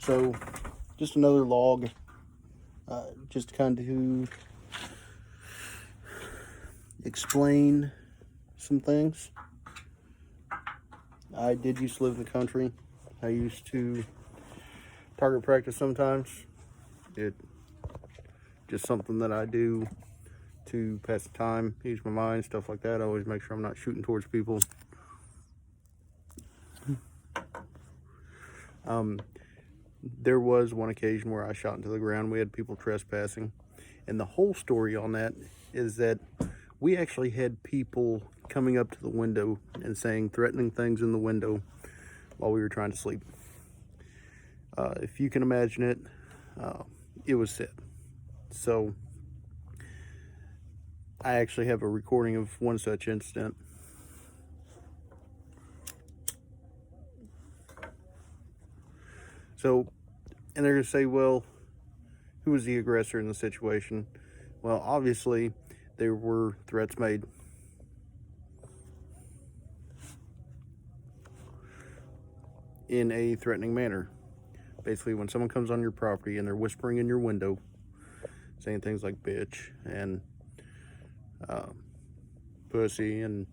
So, just another log, just kind of to explain some things. I did used to live in the country. I used to target practice sometimes. It just something that I do to pass the time, ease my mind, stuff like that. I always make sure I'm not shooting towards people. There was one occasion where I shot into the ground. We had people trespassing, and the whole story on that is that we actually had people coming up to the window and saying threatening things in the window while we were trying to sleep. If you can imagine it, it was said. So I actually have a recording of one such incident. So, and they're going to say, well, who was the aggressor in the situation? Well, obviously, there were threats made. In a threatening manner. Basically, when someone comes on your property and they're whispering in your window, saying things like bitch and pussy, and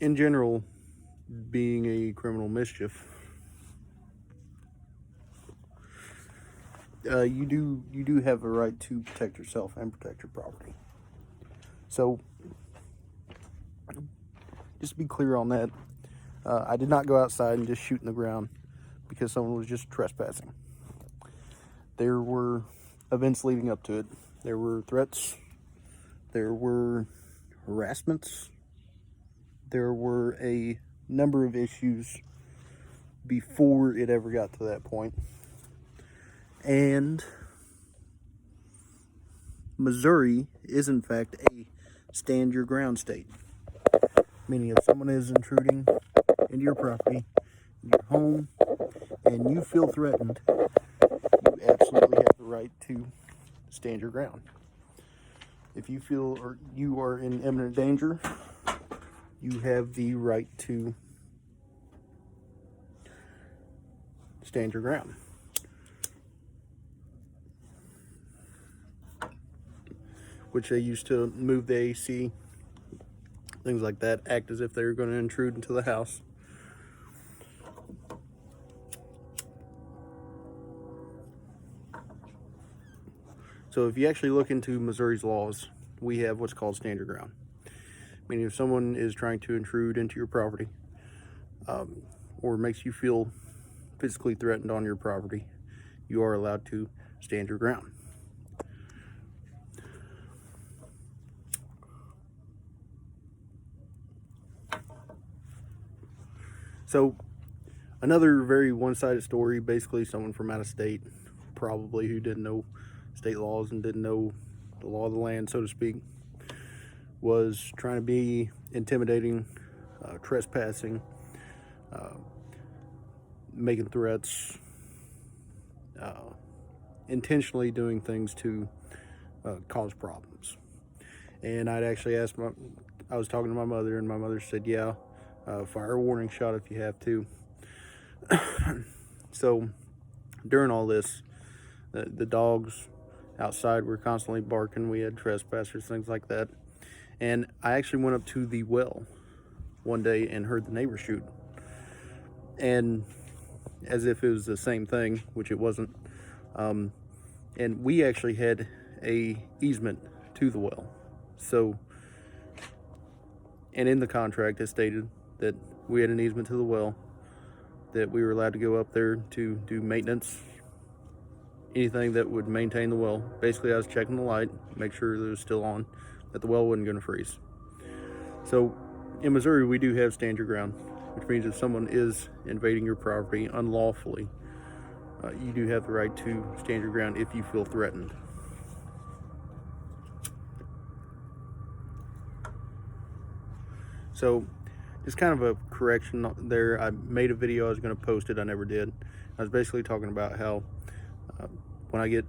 in general, being a criminal mischief, you do have a right to protect yourself and protect your property. So, just to be clear on that, I did not go outside and just shoot in the ground because someone was just trespassing. There were events leading up to it. There were threats. There were harassments. There were a number of issues before it ever got to that point. And Missouri is, in fact, a stand your ground state. Meaning if someone is intruding into your property, your home, and you feel threatened, you absolutely have the right to stand your ground. If you feel or you are in imminent danger, you have the right to stand your ground. Which they used to move the AC, things like that, act as if they were going to intrude into the house. So if you actually look into Missouri's laws, we have what's called stand your ground. Meaning if someone is trying to intrude into your property, or makes you feel physically threatened on your property, you are allowed to stand your ground. So another very one-sided story, basically someone from out of state, probably who didn't know state laws and didn't know the law of the land, so to speak, was trying to be intimidating, trespassing, making threats, intentionally doing things to cause problems. And I'd actually asked I was talking to my mother, and my mother said, yeah, fire a warning shot if you have to. So during all this, the dogs outside were constantly barking. We had trespassers, things like that. And I actually went up to the well one day and heard the neighbor shoot. And as if it was the same thing, which it wasn't. And we actually had a easement to the well. So, and in the contract it stated that we had an easement to the well, that we were allowed to go up there to do maintenance, anything that would maintain the well. Basically, I was checking the light, make sure that it was still on, that the well wasn't going to freeze. So in Missouri, we do have stand your ground, which means if someone is invading your property unlawfully, you do have the right to stand your ground if you feel threatened. So just kind of a correction there. I made a video, I was going to post it, I never did. I was basically talking about how when I get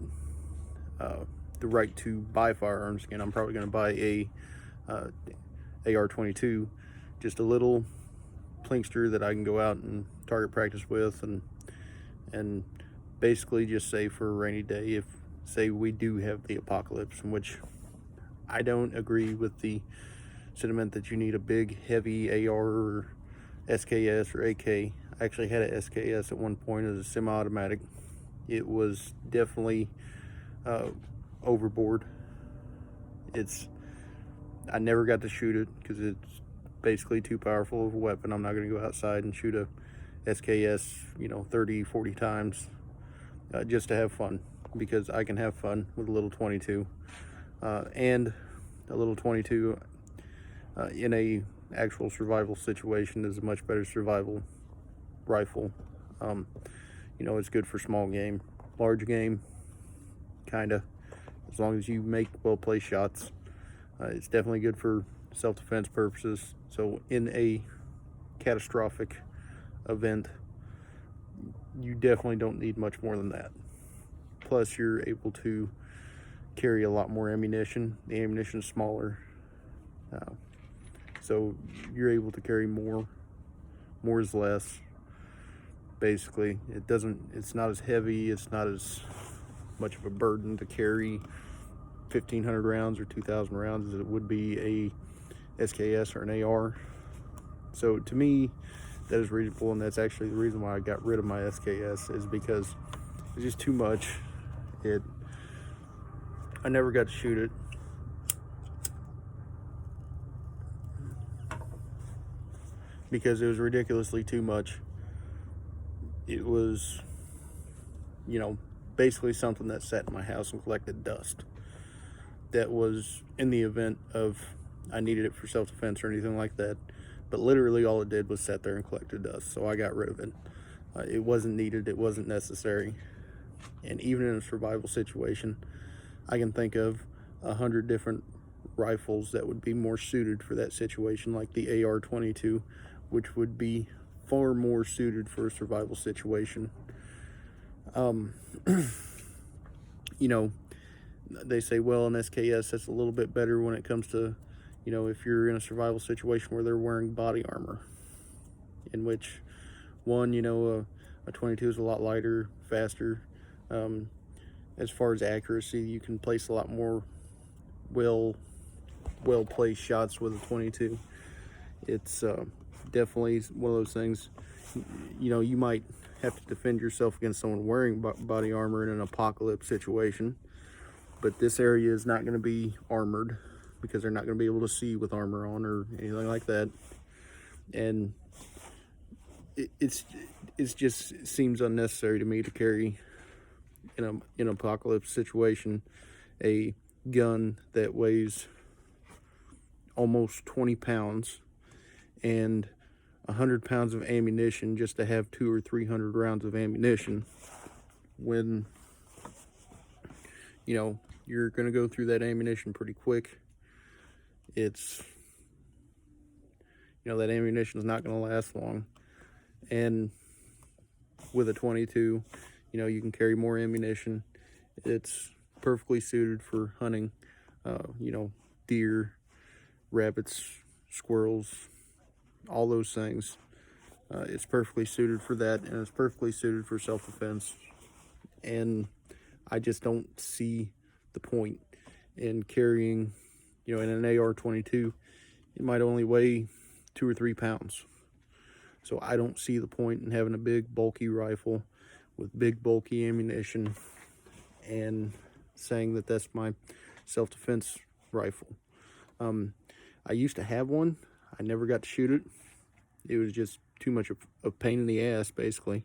the right to buy firearms again, I'm probably going to buy a AR-22, just a little plinkster that I can go out and target practice with, and basically just say for a rainy day, if say we do have the apocalypse, in which I don't agree with the sentiment that you need a big heavy AR or SKS or AK. I actually had an SKS at one point as a semi-automatic. It was definitely overboard. I never got to shoot it because it's basically too powerful of a weapon. I'm not going to go outside and shoot a SKS 30 40 times just to have fun, because I can have fun with a little 22 and a little 22 in a actual survival situation is a much better survival rifle. It's good for small game. Large game, kind of, as long as you make well placed shots. It's definitely good for self-defense purposes. So in a catastrophic event, you definitely don't need much more than that. Plus, you're able to carry a lot more ammunition. The ammunition is smaller, so you're able to carry more. More is less. Basically, it's not as heavy. It's not as much of a burden to carry 1,500 rounds or 2,000 rounds as it would be a SKS or an AR. So to me, that is reasonable, and that's actually the reason why I got rid of my SKS, is because it's just too much. I never got to shoot it. Because it was ridiculously too much. It was, basically something that sat in my house and collected dust. That was in the event of I needed it for self-defense or anything like that. But literally all it did was sit there and collected dust. So I got rid of it. It wasn't needed. It wasn't necessary. And even in a survival situation, I can think of 100 different rifles that would be more suited for that situation, like the AR-22, which would be far more suited for a survival situation. They say, well, an SKS, that's a little bit better when it comes to, if you're in a survival situation where they're wearing body armor, in which one, a 22 is a lot lighter, faster. As far as accuracy, you can place a lot more well-placed shots with a 22. It's definitely one of those things. You might have to defend yourself against someone wearing body armor in an apocalypse situation, but this area is not going to be armored, because they're not going to be able to see with armor on or anything like that. And it just seems unnecessary to me to carry in an apocalypse situation a gun that weighs almost 20 pounds and 100 pounds of ammunition just to have 200 or 300 rounds of ammunition, when you're going to go through that ammunition pretty quick. It's that ammunition is not going to last long. And with a 22, you can carry more ammunition. It's perfectly suited for hunting, deer, rabbits, squirrels, all those things. It's perfectly suited for that, and it's perfectly suited for self-defense. And I just don't see the point in carrying, in an AR-22, it might only weigh 2 or 3 pounds. So I don't see the point in having a big, bulky rifle with big, bulky ammunition and saying that that's my self-defense rifle. I used to have one. I never got to shoot it. It was just too much of a pain in the ass, basically.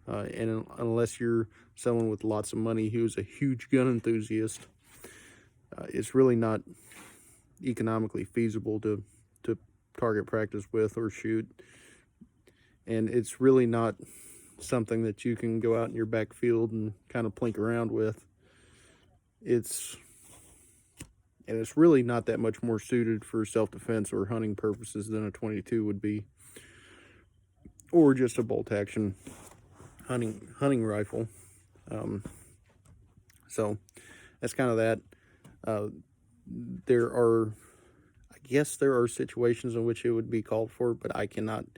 And unless you're someone with lots of money who's a huge gun enthusiast, it's really not economically feasible to target practice with or shoot. And it's really not something that you can go out in your backfield and kind of plink around with. It's really not that much more suited for self-defense or hunting purposes than a 22 would be, or just a bolt action hunting rifle. So that's kind of that. There are situations in which it would be called for, but I can't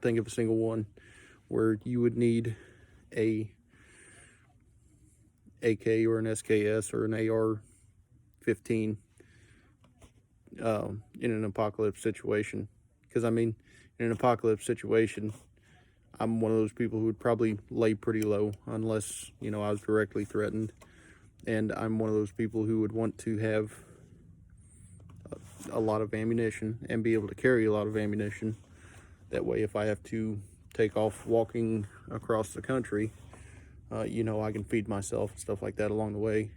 think of a single one where you would need a AK or an SKS or an AR-15 in an apocalypse situation. Because I mean, in an apocalypse situation, I'm one of those people who would probably lay pretty low unless, you know, I was directly threatened. And I'm one of those people who would want to have a lot of ammunition and be able to carry a lot of ammunition. That way, if I have to take off walking across the country, you know, I can feed myself and stuff like that along the way.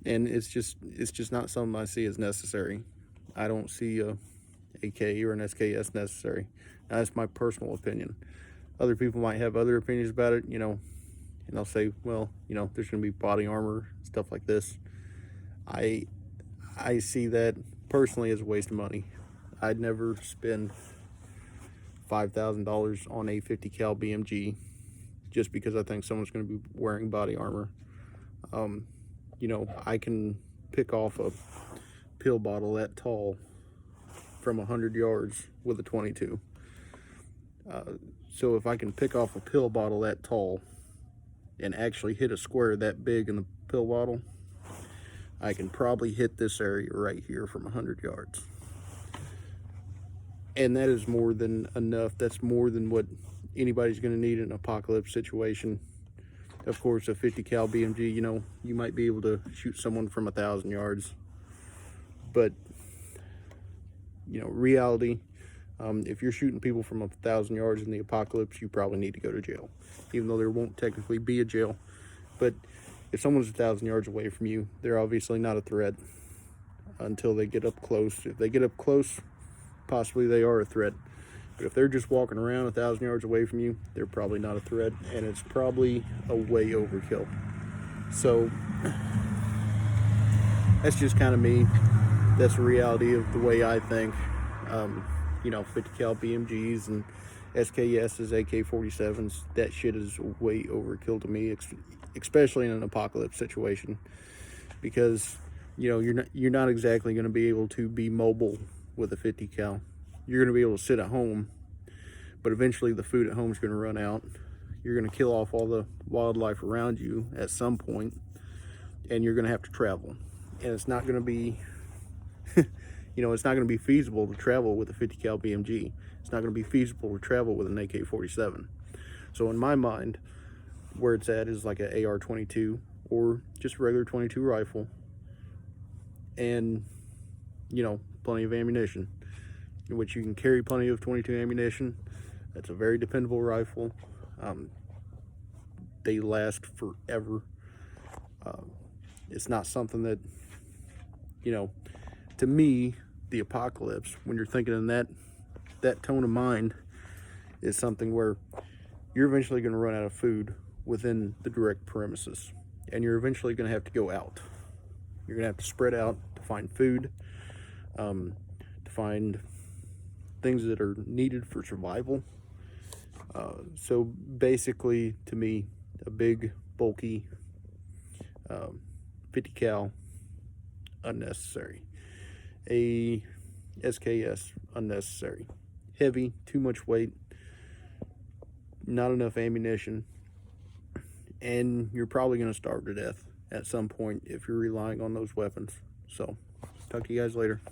And it's just not something I see as necessary. I don't see a AK or an SKS necessary. Now, that's my personal opinion. Other people might have other opinions about it, you know, and they'll say, well, you know, there's going to be body armor, stuff like this. I see that personally as a waste of money. I'd never spend $5,000 on a 50 cal BMG just because I think someone's going to be wearing body armor. You know, I can pick off a pill bottle that tall from 100 yards with a 22. So if I can pick off a pill bottle that tall and actually hit a square that big in the pill bottle, I can probably hit this area right here from 100 yards. And that is more than enough. That's more than what anybody's going to need in an apocalypse situation. Of course, a 50 cal BMG, you know, you might be able to shoot someone from 1,000 yards. But, you know, reality, if you're shooting people from 1,000 yards in the apocalypse, you probably need to go to jail. Even though there won't technically be a jail. But if someone's 1,000 yards away from you, they're obviously not a threat until they get up close. If they get up close, possibly they are a threat. But if they're just walking around 1,000 yards away from you, they're probably not a threat, and it's probably a way overkill. So that's just kind of me. That's the reality of the way I think. You know, 50 cal BMGs and SKSs, AK-47s, that shit is way overkill to me, especially in an apocalypse situation, because, you know, you're not exactly going to be able to be mobile with a 50 cal. You're going to be able to sit at home, but eventually the food at home is going to run out. You're going to kill off all the wildlife around you at some point, and you're going to have to travel. And it's not going to be, you know, it's not going to be feasible to travel with a 50 cal BMG. It's not going to be feasible to travel with an AK-47. So in my mind, where it's at is like an AR-22 or just a regular 22 rifle, and, you know, plenty of ammunition, in which you can carry plenty of 22 ammunition. That's a very dependable rifle. They last forever. It's not something that, you know, to me, the apocalypse, when you're thinking in that tone of mind, is something where you're eventually going to run out of food within the direct premises, and you're eventually going to have to go out. You're going to have to spread out to find food, to find things that are needed for survival. So basically, to me, a big, bulky 50 cal, unnecessary. A SKS, unnecessary. Heavy, too much weight, not enough ammunition, and you're probably going to starve to death at some point if you're relying on those weapons. So, talk to you guys later.